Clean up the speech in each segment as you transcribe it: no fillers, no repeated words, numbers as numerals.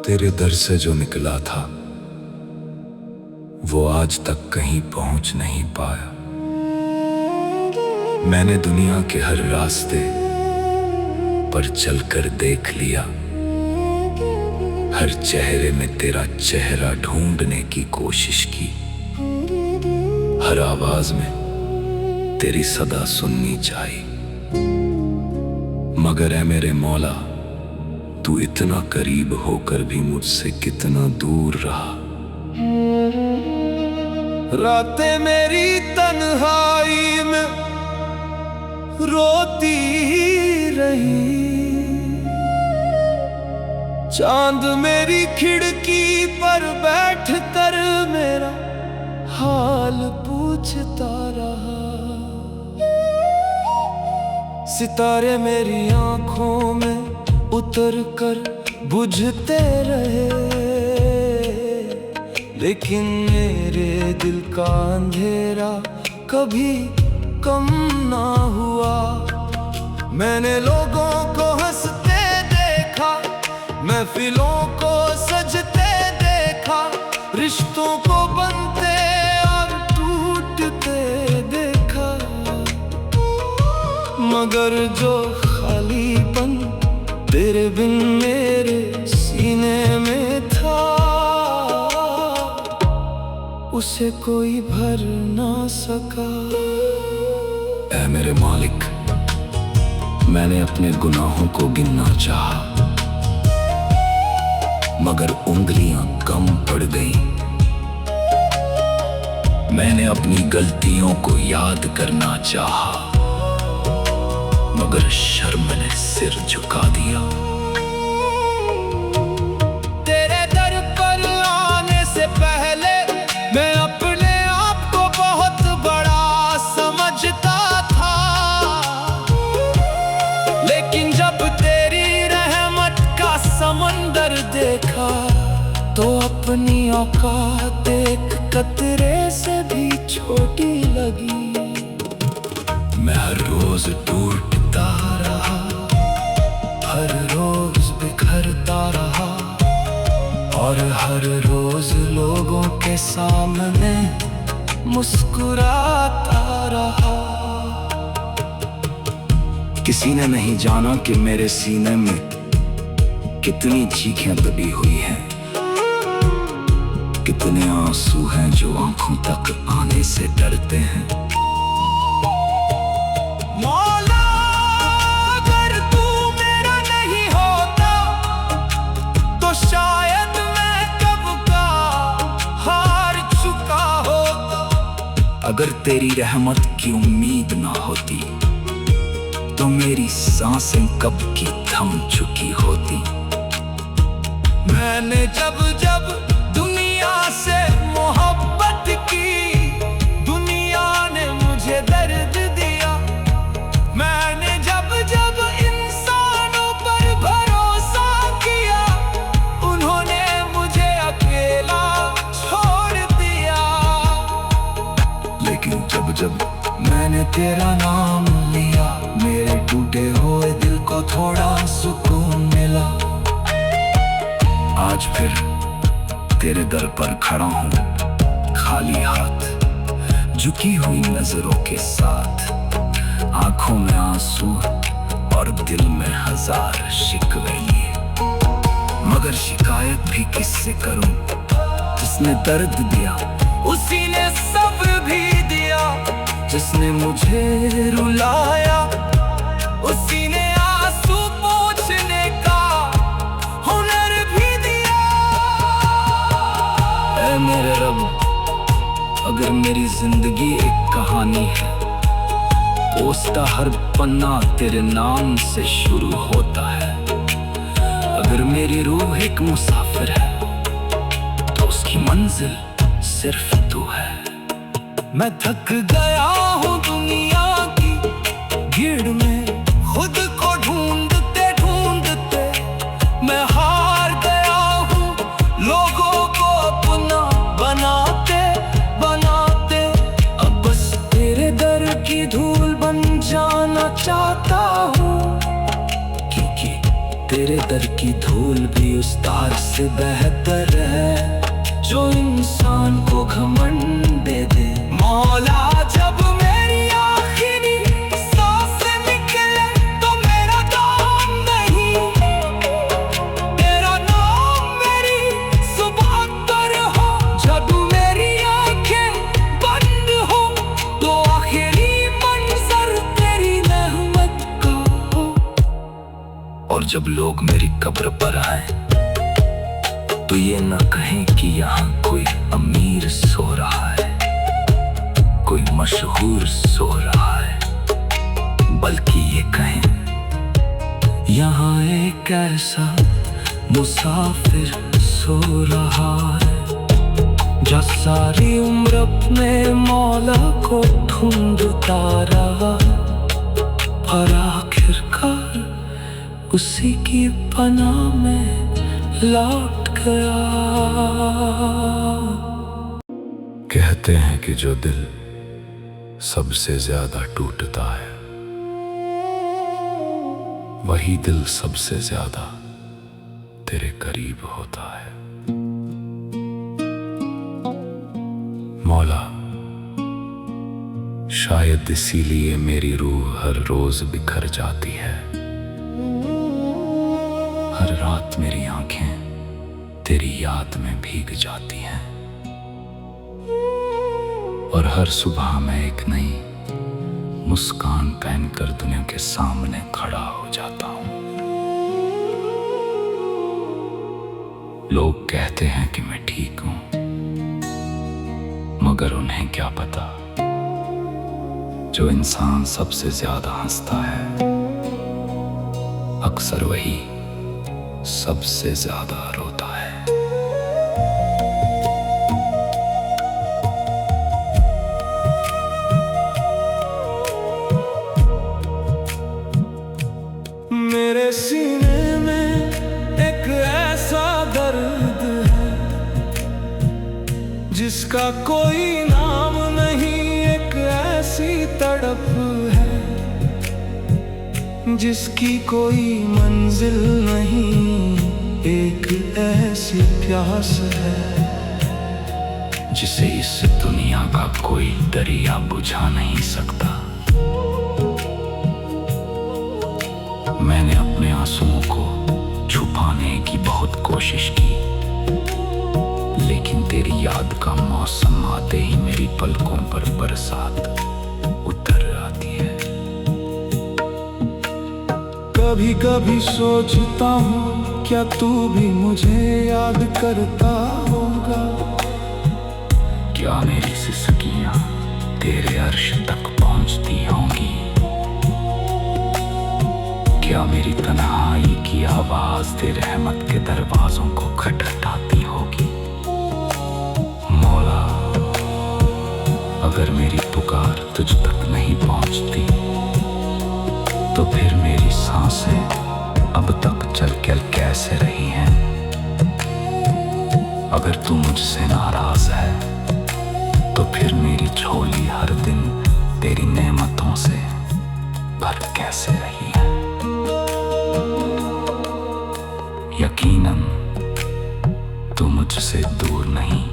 तेरे दर से जो निकला था वो आज तक कहीं पहुंच नहीं पाया। मैंने दुनिया के हर रास्ते पर चलकर देख लिया, हर चेहरे में तेरा चेहरा ढूंढने की कोशिश की, हर आवाज में तेरी सदा सुननी चाहिए। मगर ऐ मेरे मौला, तू इतना करीब होकर भी मुझसे कितना दूर रहा। रातें मेरी तन्हाई में रोती रही, चांद मेरी खिड़की पर बैठ कर मेरा हाल पूछता रहा। सितारे मेरी आंखों में उतर कर बुझते रहे, लेकिन मेरे दिल का अंधेरा कभी कम ना हुआ। मैंने लोगों को हंसते देखा, महफिलों को सजते देखा, रिश्तों को बनते और टूटते देखा, मगर जो खालीपन तेरे बिन मेरे सीने में था, उसे कोई भर ना सका। ऐ मेरे मालिक, मैंने अपने गुनाहों को गिनना चाहा, मगर उंगलियां कम पड़ गईं। मैंने अपनी गलतियों को याद करना चाहा, मगर शर्म ने सिर झुका दिया। तेरे दर पर आने से पहले मैं अपने आप को बहुत बड़ा समझता था, लेकिन जब तेरी रहमत का समंदर देखा तो अपनी औकात एक कतरे से भी छोटी लगी। मैं हर रोज टूटता रहा, हर रोज बिखरता रहा, और हर रोज लोगों के सामने मुस्कुराता रहा। किसी ने नहीं जाना कि मेरे सीने में कितनी चीखें दबी हुई हैं, कितने आंसू हैं जो आंखों तक आने से डरते हैं। मौला, अगर तू मेरा नहीं होता तो शायद मैं कब का हार चुका होता। अगर तेरी रहमत की उम्मीद ना होती तो मेरी सांसें कब की थम चुकी होती। मैंने जब जब दुनिया से मोहब्बत की, दुनिया ने मुझे दर्द दिया। मैंने जब जब इंसानों पर भरोसा किया, उन्होंने मुझे अकेला छोड़ दिया। लेकिन जब जब मैंने तेरा नाम लिया, मेरे टूटे हुए दिल को थोड़ा सुकून मिला। आज फिर तेरे दर पर खड़ा हूँ, खाली हाथ, झुकी हुई नजरों के साथ, आंखों में आंसू और दिल में हजार शिकवे लिए। मगर शिकायत भी किससे करूं? जिसने दर्द दिया उसी ने सब्र भी दिया, जिसने मुझे रुलाया उसी ने आंसू पोंछने का हुनर भी दिया। ऐ मेरे रब, अगर मेरी जिंदगी एक कहानी है, पोस्ता हर पन्ना तेरे नाम से शुरू होता है। अगर मेरी रूह एक मुसाफिर है तो उसकी मंजिल सिर्फ तू है। मैं थक गया हूँ दुनिया की भीड़ में, खुद को ढूंढते ढूंढते मैं हार गया हूँ, लोगों को अपना बनाते बनाते। अब बस तेरे दर की धूल बन जाना चाहता हूँ, क्योंकि तेरे दर की धूल भी उस तार से बेहतर है जो इंसान को घमंड दे दे। मौला जब मेरी आखिरी सांस निकले तो मेरा दाम नहीं, तेरा नाम मेरी जुबान पर हो। जब मेरी आंखें बंद हो तो आखिरी मंजर तेरी रहमत का हो। और जब लोग मेरी कब्र पर आए तो ये न कहें कि यहाँ कोई अमीर सो रहा है, कोई मशहूर सो रहा है, बल्कि ये कहें यहाँ एक ऐसा मुसाफिर सो रहा है जो सारी उम्र अपने मौला को ढूंढता रहा और आखिरकार उसी की पनाह में लौट गया। कहते हैं कि जो दिल सबसे ज्यादा टूटता है वही दिल सबसे ज्यादा तेरे करीब होता है। मौला, शायद इसीलिए मेरी रूह हर रोज बिखर जाती है, हर रात मेरी आंखें तेरी याद में भीग जाती हैं और हर सुबह मैं एक नई मुस्कान पहनकर दुनिया के सामने खड़ा हो जाता हूं। लोग कहते हैं कि मैं ठीक हूं, मगर उन्हें क्या पता जो इंसान सबसे ज्यादा हंसता है अक्सर वही सबसे ज्यादा रोता है। मेरे सीने में एक ऐसा दर्द है जिसका कोई नाम नहीं, एक ऐसी तड़प है जिसकी कोई मंजिल नहीं, एक ऐसी प्यास है जिसे इस दुनिया का कोई दरिया बुझा नहीं सकता। मैंने अपने आंसुओं को छुपाने की बहुत कोशिश की, लेकिन तेरी याद का मौसम आते ही मेरी पलकों पर बरसात उतर आती है। कभी कभी सोचता हूँ क्या तू भी मुझे याद करता होगा, क्या मेरी सिसकियां तेरे अर्श तक पहुंचती होंगी, क्या मेरी तन्हाई की आवाज तेरे रहमत के दरवाजों को खटखटाती होगी। मौला, अगर मेरी पुकार तुझ तक नहीं पहुंचती तो फिर मेरी सांसें अब तक चल कैसे रही हैं। अगर तू मुझसे नाराज है तो फिर मेरी झोली हर दिन तेरी नेमतों से भर कैसे रही है। यकीनन तू मुझसे दूर नहीं,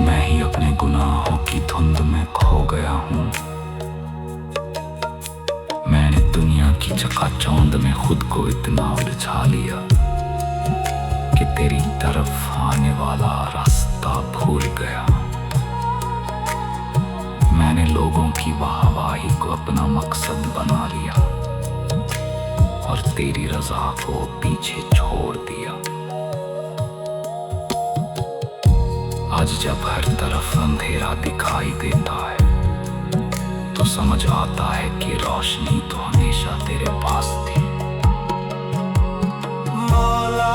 मैं ही अपने गुनाहों की धुंध में खो गया हूँ। मैंने दुनिया की चकाचौंध में खुद को इतना उलझा लिया कि तेरी तरफ आने वाला रास्ता भूल गया। मैंने लोगों की वाहवाही को अपना मकसद बना लिया और तेरी रजा को पीछे छोड़ दिया। आज जब हर तरफ अंधेरा दिखाई देता है तो समझ आता है कि रोशनी तो हमेशा तेरे पास थी। मौला,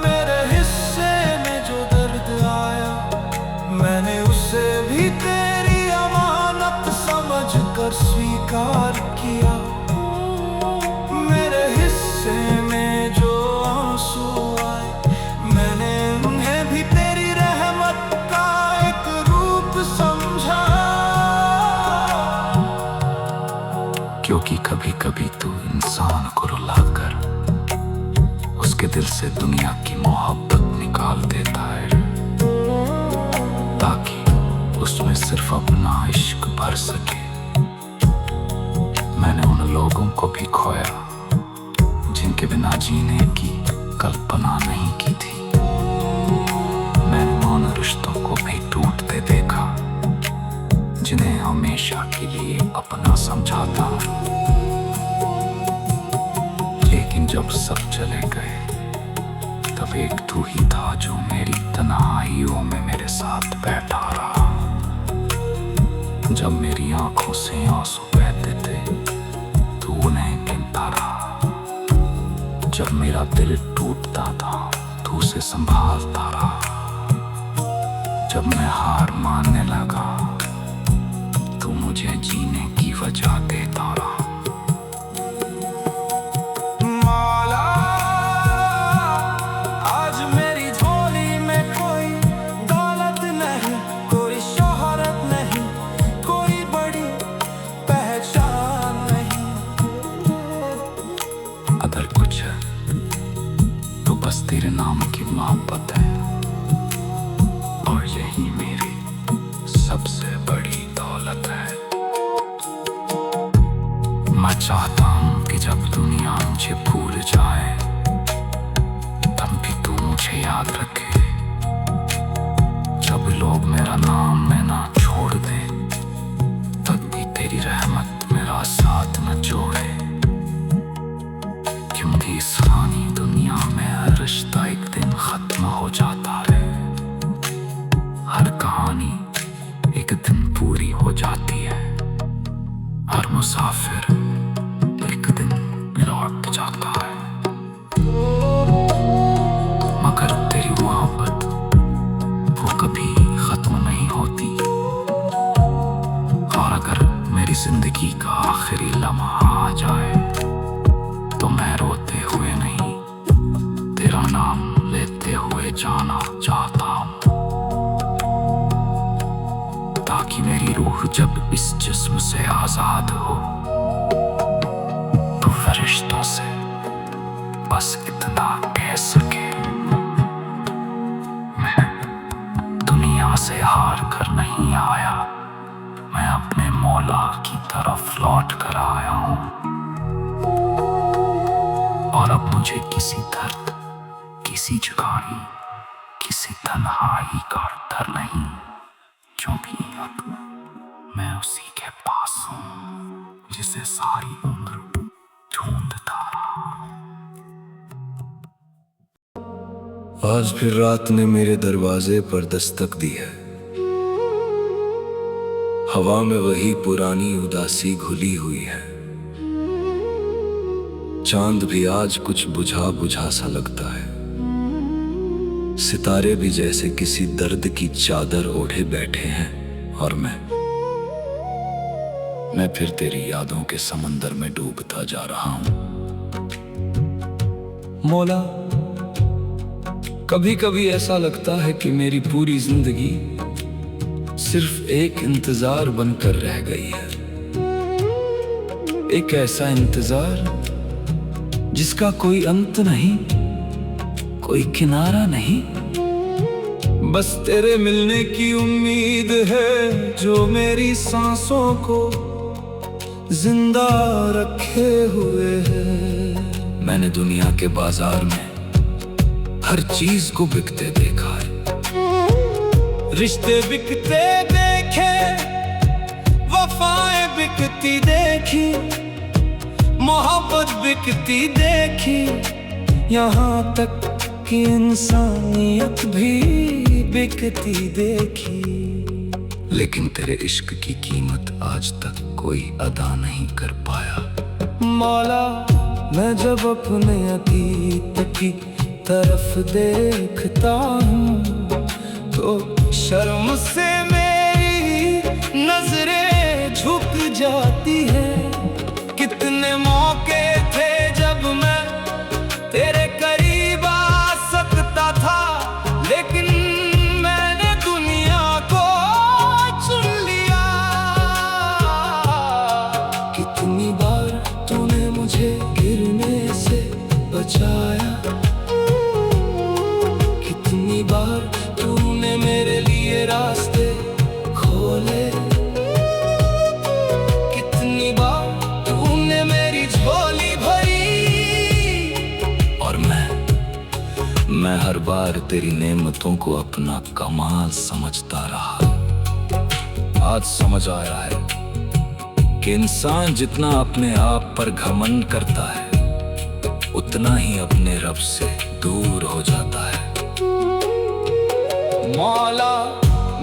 मेरे हिस्से में जो दर्द आया मैंने उसे भी तेरी अमानत समझकर स्वीकार किया। मेरे हिस्से में जो आंसू आए मैंने उन्हें भी तेरी रहमत का एक रूप समझा। उसके दिल से दुनिया की मोहब्बत निकाल देता है, ताकि उसमें सिर्फ अपना इश्क भर सके। मैंने उन लोगों को भी खोया जिनके बिना जीने की कल्पना नहीं की थी। मैंने उन रिश्तों को भी टूटते देखा जिन्हें हमेशा के लिए अपना समझा था। लेकिन जब सब चले गए तब एक तू ही था जो मेरी तन्हाइयों में मेरे साथ बैठा रहा। जब मेरी आंखों से आंसू बहते थे तू उन्हें गिनता रहा। जब मेरा दिल टूटता था तू उसे संभालता रहा। जब मैं हार मानने लगा तू मुझे जीने की वजह देता रहा। अगर कुछ है तो बस तेरे नाम की मोहब्बत है, और यही मेरी सबसे बड़ी दौलत है। मैं चाहता हूँ कि जब दुनिया मुझे भूल जाए तब भी तू मुझे याद रखे। जब लोग मेरा नाम में ना छोड़ दे तब भी तेरी रहमत मेरा साथ न छोड़े। क्योंकि इस फानी दुनिया में हर रिश्ता एक दिन खत्म हो जाता है। हर कहानी एक दिन पूरी हो जाती है। हर मुसाफिर एक दिन लौट जाता है। मगर तेरी मोहब्बत वो कभी खत्म नहीं होती। और अगर मेरी जिंदगी का आखिरी लम्हा आ जाए तो मैं रोते हुए नहीं तेरा नाम लेते हुए जाना चाहता हूँ, ताकि मेरी रूह जब इस जिस्म से आजाद हो तो फरिश्तों से बस इतना कह सके, मैं दुनिया से हार कर नहीं आया, मैं अपने मौला की तरफ लौट कर आया हूँ। और अब मुझे किसी दर्द, किसी जुदाई, किसी तन्हाई का डर नहीं, क्योंकि अब मैं उसी के पास हूँ जिसे सारी उम्र ढूंढता रहा। आज फिर रात ने मेरे दरवाजे पर दस्तक दी है। हवा में वही पुरानी उदासी घुली हुई है। चांद भी आज कुछ बुझा बुझा सा लगता है। सितारे भी जैसे किसी दर्द की चादर ओढ़े बैठे हैं, और मैं फिर तेरी यादों के समंदर में डूबता जा रहा हूं। मौला, कभी कभी ऐसा लगता है कि मेरी पूरी जिंदगी सिर्फ एक इंतजार बनकर रह गई है। एक ऐसा इंतजार जिसका कोई अंत नहीं, कोई किनारा नहीं। बस तेरे मिलने की उम्मीद है जो मेरी सांसों को जिंदा रखे हुए है। मैंने दुनिया के बाजार में हर चीज को बिकते देखा है। रिश्ते बिकते देखे, वफाएं बिकती देखी, मोहब्बत बिकती देखी, यहाँ तक कि इंसानियत भी बिकती देखी। लेकिन तेरे इश्क की कीमत आज तक कोई अदा नहीं कर पाया। मौला, मैं जब अपने अतीत की तरफ देखता हूँ तो शर्म से मेरी नजरें झुक जाती है। कितने मौके थे जब मैं तेरे करीब आ सकता था, लेकिन मैंने दुनिया को चुन लिया। कितनी बार तूने मुझे गिरने से बचाया, मैं हर बार तेरी नेमतों को अपना कमाल समझता रहा। आज समझ आया है कि इंसान जितना अपने आप पर घमंड करता है उतना ही अपने रब से दूर हो जाता है। मौला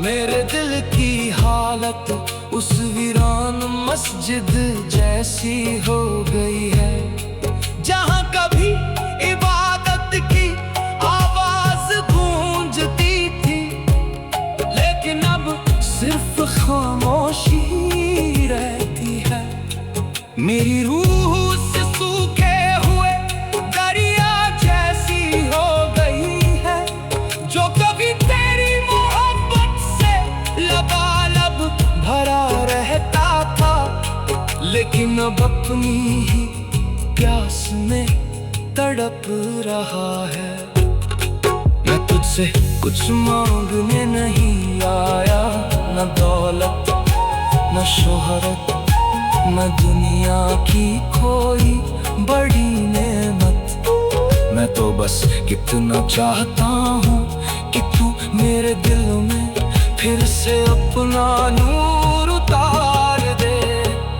मेरे दिल की हालत उस वीरान मस्जिद जैसी हो गई है, जहां कभी इबादत की आवाज गूंजती थी, लेकिन अब सिर्फ खामोशी रहती है। मेरी रूह से सूखे हुए दरिया जैसी हो गई है, जो कभी तेरी मोहब्बत से लबालब भरा रहता था, लेकिन अब अपनी ही प्यास में तड़प रहा है। मैं तुझसे कुछ मांगने नहीं आया, न दौलत न शोहरत न दुनिया की कोई बड़ी नेमत। मैं तो बस कितना चाहता हूँ कि तू मेरे दिल में फिर से अपना नूर उतार दे।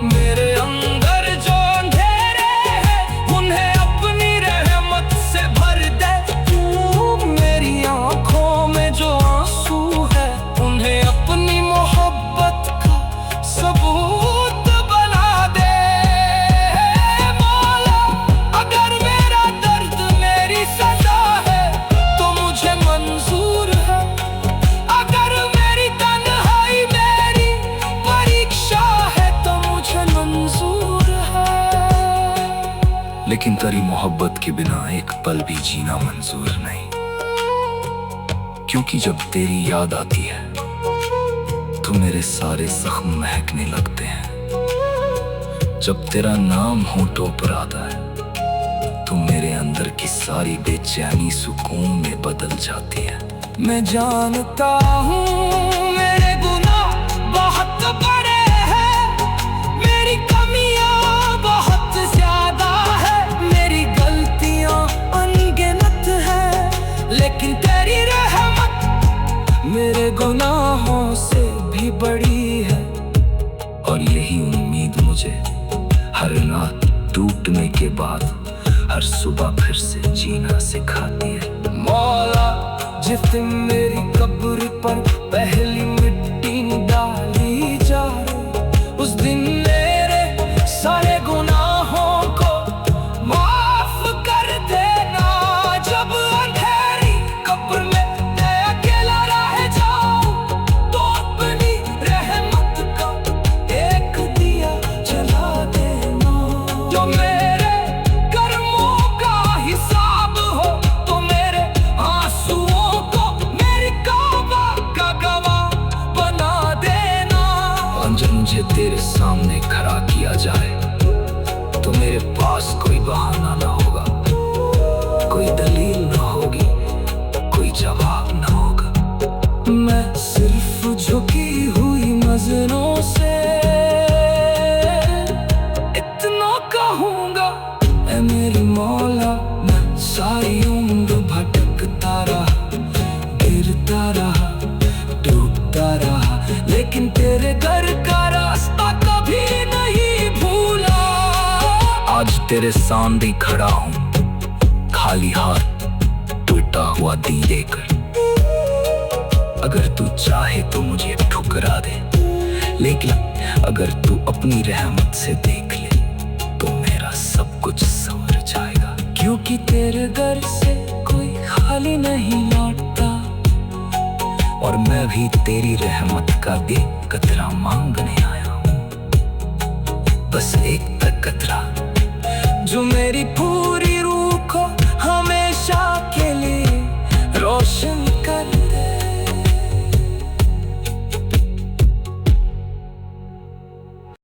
मेरे अंदर जो अंधेरे हैं उन्हें अपनी रहमत से भर दे। तू मेरी आंखों में जो आंसू है उन्हें अपनी मोहब्बत का सबूत बना दे। मौला अगर मेरा दर्द मेरी सजा है तो मुझे मंजूर है, अगर मेरी तन्हाई मेरी परीक्षा है तो मुझे मंजूर है। लेकिन तेरी मोहब्बत के बिना एक पल भी जीना मंजूर नहीं, क्योंकि जब तेरी याद आती है तो मेरे सारे जख्म महकने लगते हैं। जब तेरा नाम होठों पर आता है तो मेरे अंदर की सारी बेचैनी सुकून में बदल जाती है। मैं जानता हूँ मेरे गुनाह बहुत बड़े हैं, मेरी कमियां बहुत ज्यादा है, मेरी गलतियां अनगिनत है, लेकिन तेरी रहमत मेरे गुनाहों से भी बड़ी है। और यही उम्मीद मुझे हर रात टूटने के बाद हर सुबह फिर से जीना सिखाती है। मौला जिस दिन मेरी कब्र पर पहली मिट्टी डाली जाए, उस दिन मेरे सारे गुनाहों को माफ कर देना। जब अंधेरी कब्र में मैं अकेला रह जाऊं तो अपनी रहमत का एक दिया जला देना। जो मेरे कर्मों का हिसाब हो तो मेरे आंसुओं को मेरी काबा का गवाह बना देना। और जब मुझे तेरे सामने खड़ा किया जाए तो मेरे पास कोई बहाना ना होगा, कोई दलील ना होगी, कोई जवाब ना होगा। मैं सिर्फ झुकी हुई नजरों से इतना कहूँगा, ऐ मेरी मौला मैं सारी उम्र भटकता रहा, गिरता रहा, डूबता रहा, लेकिन तेरे दर का रास्ता कभी नहीं भूला। आज तेरे सामने खड़ा हूँ खाली हाथ, टूटा हुआ दिल लेकर। अगर तू चाहे तो मुझे ठुकरा दे, लेकिन अगर तू अपनी रहमत से देख ले तो मेरा सब कुछ संवर जाएगा। क्योंकि तेरे दर से कोई खाली नहीं लौटता, और मैं भी तेरी रहमत का एक कतरा मांगने आया हूँ, बस एक तक कतरा जो मेरी